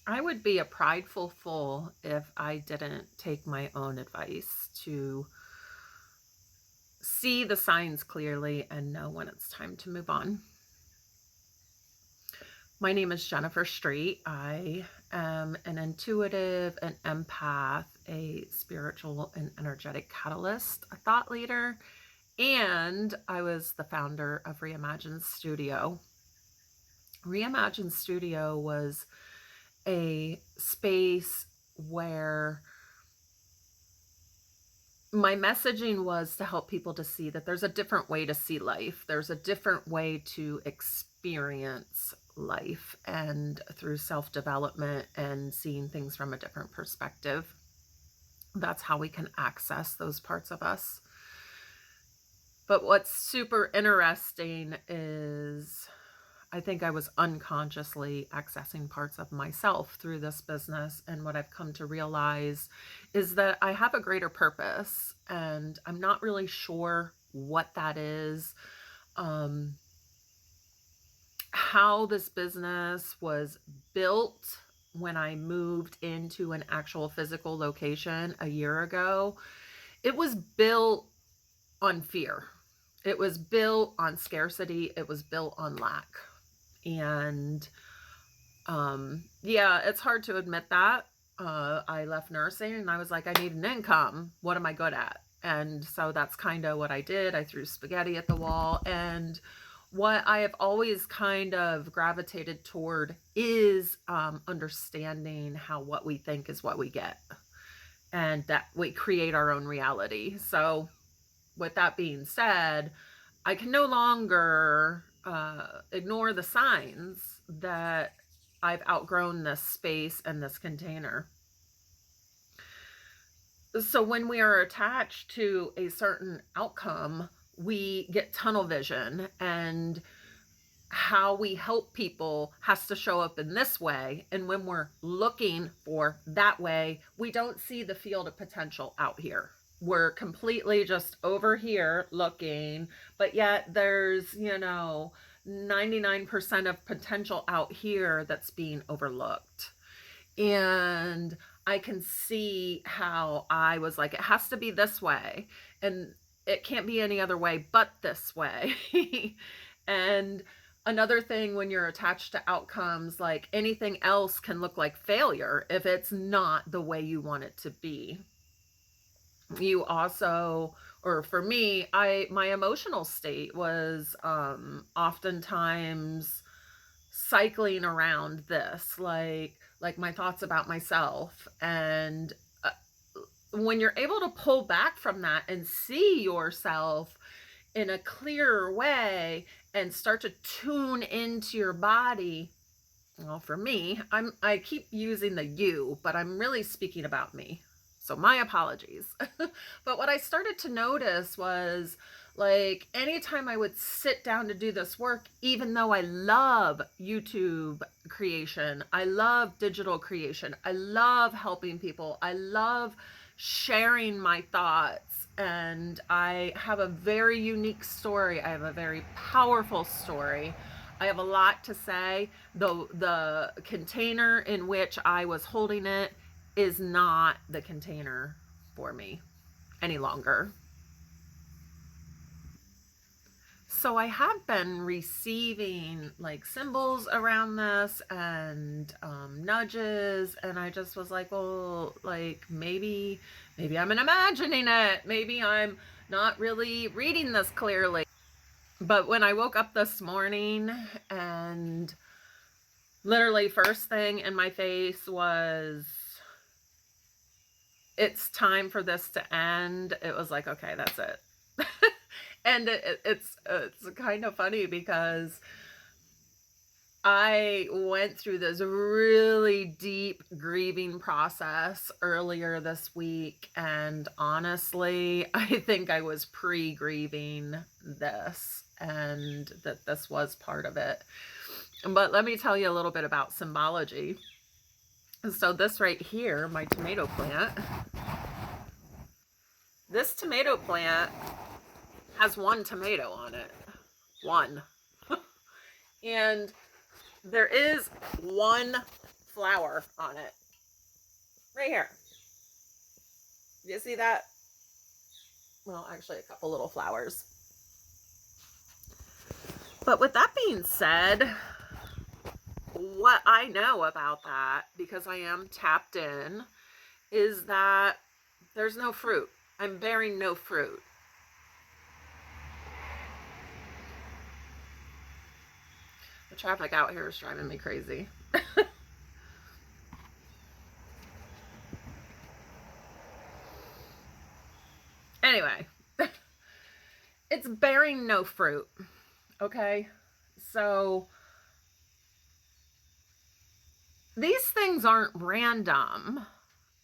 I would be a prideful fool if I didn't take my own advice to see the signs clearly and know when it's time to move on. My name is Jennifer Street. I am an intuitive, an empath, a spiritual and energetic catalyst, a thought leader, and I was the founder of Reimagine Studio. Reimagine Studio was a space where my messaging was to help people to see that there's a different way to see life. There's a different way to experience life, and through self-development and seeing things from a different perspective, that's how we can access those parts of us. But what's super interesting is I think I was unconsciously accessing parts of myself through this business. And what I've come to realize is that I have a greater purpose, and I'm not really sure what that is. How this business was built when I moved into an actual physical location a year ago, it was built on fear. It was built on scarcity. It was built on lack. And yeah, it's hard to admit that. I left nursing and I was like, I need an income. What am I good at? And so that's kind of what I did. I threw spaghetti at the wall. And what I have always kind of gravitated toward is understanding how what we think is what we get, and that we create our own reality. So with that being said, I can no longer ignore the signs that I've outgrown this space and this container. So when we are attached to a certain outcome, we get tunnel vision, and how we help people has to show up in this way. And when we're looking for that way, we don't see the field of potential out here. We're completely just over here looking, but yet there's, 99% of potential out here that's being overlooked. And I can see how I was like, it has to be this way, and it can't be any other way but this way. And another thing, when you're attached to outcomes, like anything else can look like failure if it's not the way you want it to be. You also, or for me, my emotional state was oftentimes cycling around this, like my thoughts about myself. And when you're able to pull back from that and see yourself in a clearer way and start to tune into your body, well, for me, I keep using the you, but I'm really speaking about me. So my apologies. But what I started to notice was, like, anytime I would sit down to do this work, even though I love YouTube creation, I love digital creation, I love helping people, I love sharing my thoughts, and I have a very unique story. I have a very powerful story. I have a lot to say. The container in which I was holding it is not the container for me any longer. So I have been receiving like symbols around this, and nudges, and I just was like, well, like maybe I'm imagining it. Maybe I'm not really reading this clearly. But when I woke up this morning, and literally first thing in my face was, it's time for this to end. It was like, okay, that's it. And it's kind of funny because I went through this really deep grieving process earlier this week, and honestly, I think I was pre-grieving this, and that this was part of it. But let me tell you a little bit about symbology. So this right here, my tomato plant, this tomato plant has one tomato on it. One. And there is one flower on it. Right here. You see that? Well, actually a couple little flowers. But with that being said, what I know about that, because I am tapped in, is that there's no fruit. I'm bearing no fruit. The traffic out here is driving me crazy. Anyway, it's bearing no fruit. Okay? So these things aren't random.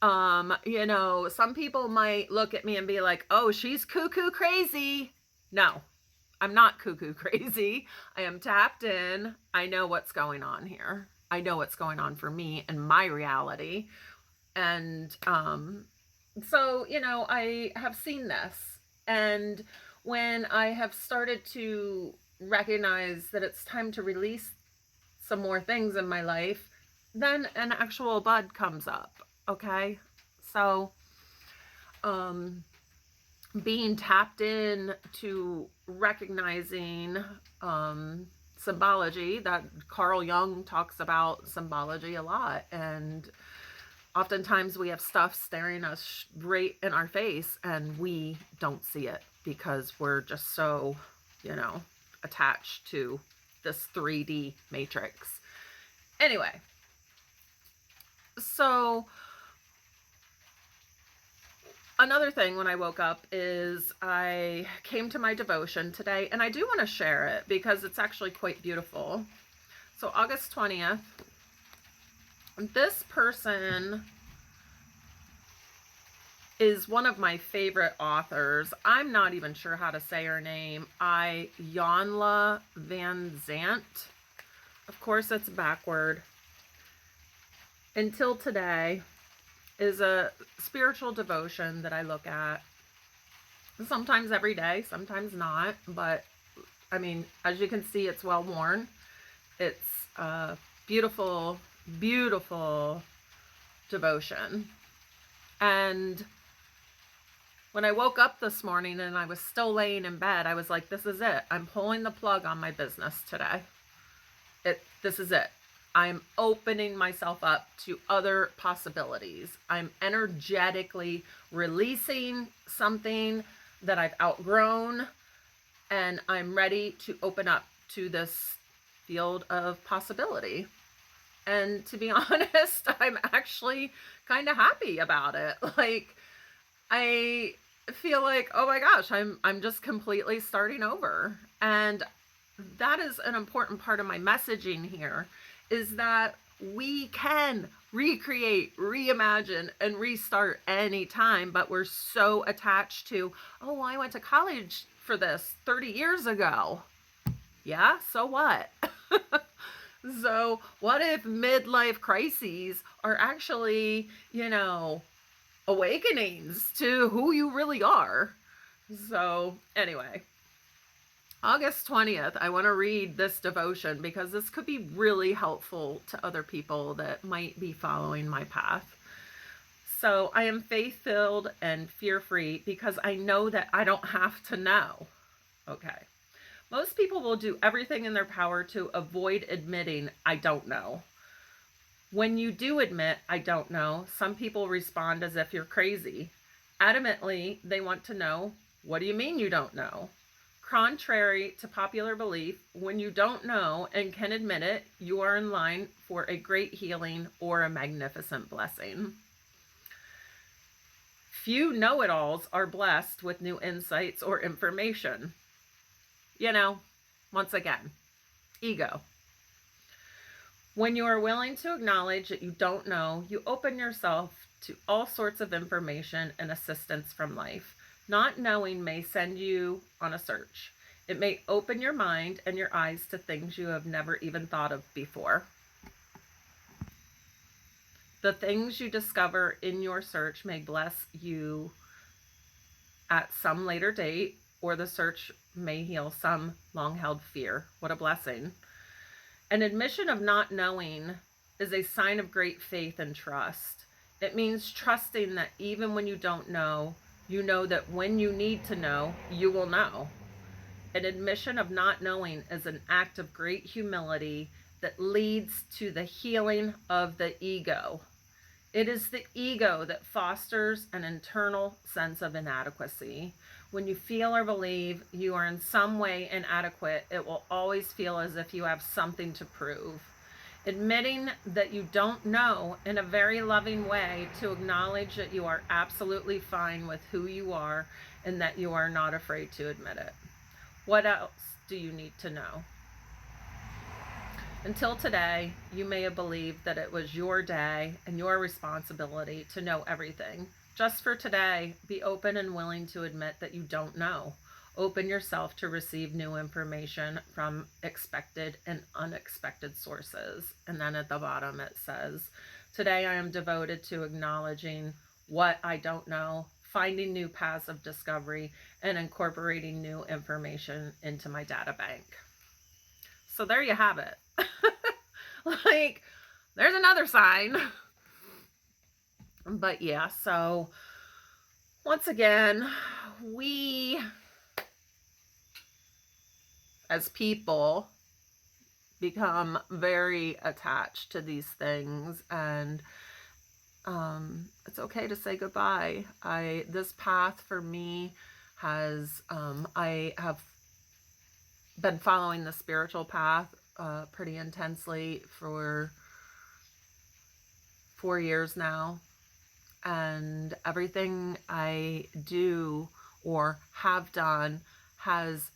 You know, some people might look at me and be like, "Oh, she's cuckoo crazy." No, I'm not cuckoo crazy. I am tapped in. I know what's going on here. I know what's going on for me and my reality. And so, you know, I have seen this. And when I have started to recognize that it's time to release some more things in my life, then an actual bud comes up. Okay. So, um, being tapped in to recognizing symbology, that Carl Jung talks about symbology a lot, and oftentimes we have stuff staring us right in our face and we don't see it because we're just so, you know, attached to this 3D matrix. Anyway, so another thing when I woke up is I came to my devotion today, and I do want to share it because it's actually quite beautiful. So August 20th, this person is one of my favorite authors. I'm not even sure how to say her name. Iyanla Vanzant. Of course, it's backward. Until Today is a spiritual devotion that I look at sometimes every day, sometimes not. But I mean, as you can see, it's well worn. It's a beautiful, beautiful devotion. And when I woke up this morning and I was still laying in bed, I was like, this is it. I'm pulling the plug on my business today. This is it. I'm opening myself up to other possibilities. I'm energetically releasing something that I've outgrown, and I'm ready to open up to this field of possibility. And to be honest, I'm actually kind of happy about it. Like, I feel like, oh my gosh, I'm just completely starting over. And that is an important part of my messaging here, is that we can recreate, reimagine, and restart anytime, but we're so attached to, oh, I went to college for this 30 years ago. Yeah, so what? So what if midlife crises are actually, you know, awakenings to who you really are? So anyway, August 20th, I want to read this devotion because this could be really helpful to other people that might be following my path. So I am faith-filled and fear-free because I know that I don't have to know. Okay. Most people will do everything in their power to avoid admitting, I don't know. When you do admit, I don't know, some people respond as if you're crazy. Adamantly, they want to know, what do you mean you don't know? Contrary to popular belief, when you don't know and can admit it, you are in line for a great healing or a magnificent blessing. Few know-it-alls are blessed with new insights or information. You know, once again, ego. When you are willing to acknowledge that you don't know, you open yourself to all sorts of information and assistance from life. Not knowing may send you on a search. It may open your mind and your eyes to things you have never even thought of before. The things you discover in your search may bless you at some later date, or the search may heal some long-held fear. What a blessing. An admission of not knowing is a sign of great faith and trust. It means trusting that even when you don't know, you know that when you need to know, you will know. An admission of not knowing is an act of great humility that leads to the healing of the ego. It is the ego that fosters an internal sense of inadequacy. When you feel or believe you are in some way inadequate, it will always feel as if you have something to prove. Admitting that you don't know in a very loving way to acknowledge that you are absolutely fine with who you are and that you are not afraid to admit it. What else do you need to know? Until today, you may have believed that it was your day and your responsibility to know everything. Just for today, be open and willing to admit that you don't know. Open yourself to receive new information from expected and unexpected sources. And then at the bottom it says, today I am devoted to acknowledging what I don't know, finding new paths of discovery, and incorporating new information into my data bank. So there you have it. Like, there's another sign. But yeah, so once again, we as people become very attached to these things, and it's okay to say goodbye. This path for me has I have been following the spiritual path pretty intensely for 4 years now, and everything I do or have done has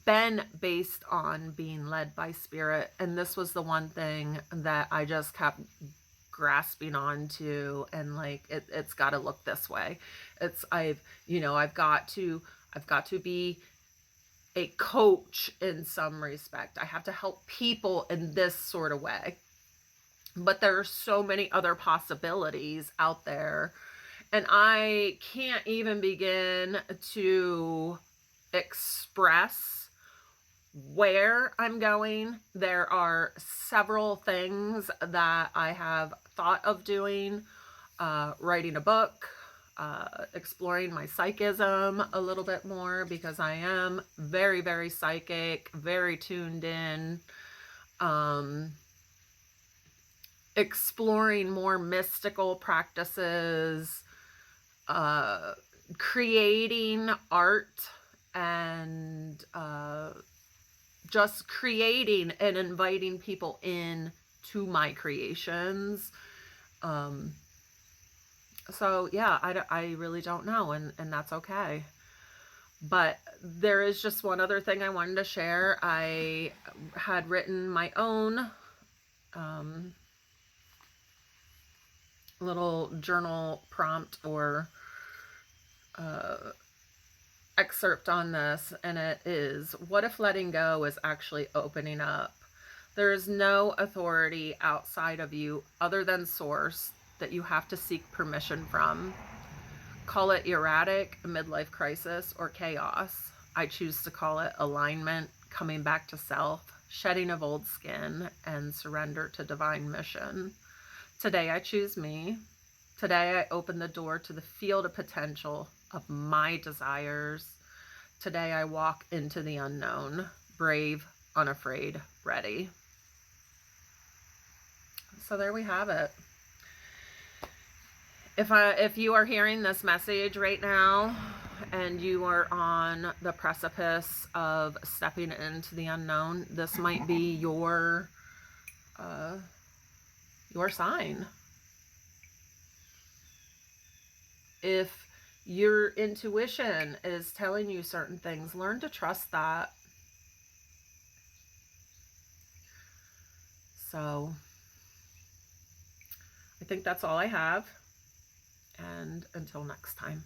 been based on being led by spirit. And this was the one thing that I just kept grasping on to, and like it's got to look this way. I've got to be a coach in some respect. I have to help people in this sort of way. But there are so many other possibilities out there, and I can't even begin to express where I'm going. There are several things that I have thought of doing, writing a book, exploring my psychism a little bit more, because I am very, very psychic, very tuned in, exploring more mystical practices, creating art, and just creating and inviting people in to my creations. So yeah, I really don't know, and that's okay. But there is just one other thing I wanted to share. I had written my own little journal prompt or excerpt on this, and it is, what if letting go is actually opening up? There is no authority outside of you other than source that you have to seek permission from. Call it erratic, a midlife crisis, or chaos. I choose to call it alignment, coming back to self, shedding of old skin, and surrender to divine mission. Today I choose me. Today I open the door to the field of potential of my desires. Today I walk into the unknown, brave, unafraid, ready. So there we have it. If you are hearing this message right now and you are on the precipice of stepping into the unknown, this might be your sign. If your intuition is telling you certain things, learn to trust that. So I think that's all I have. And until next time.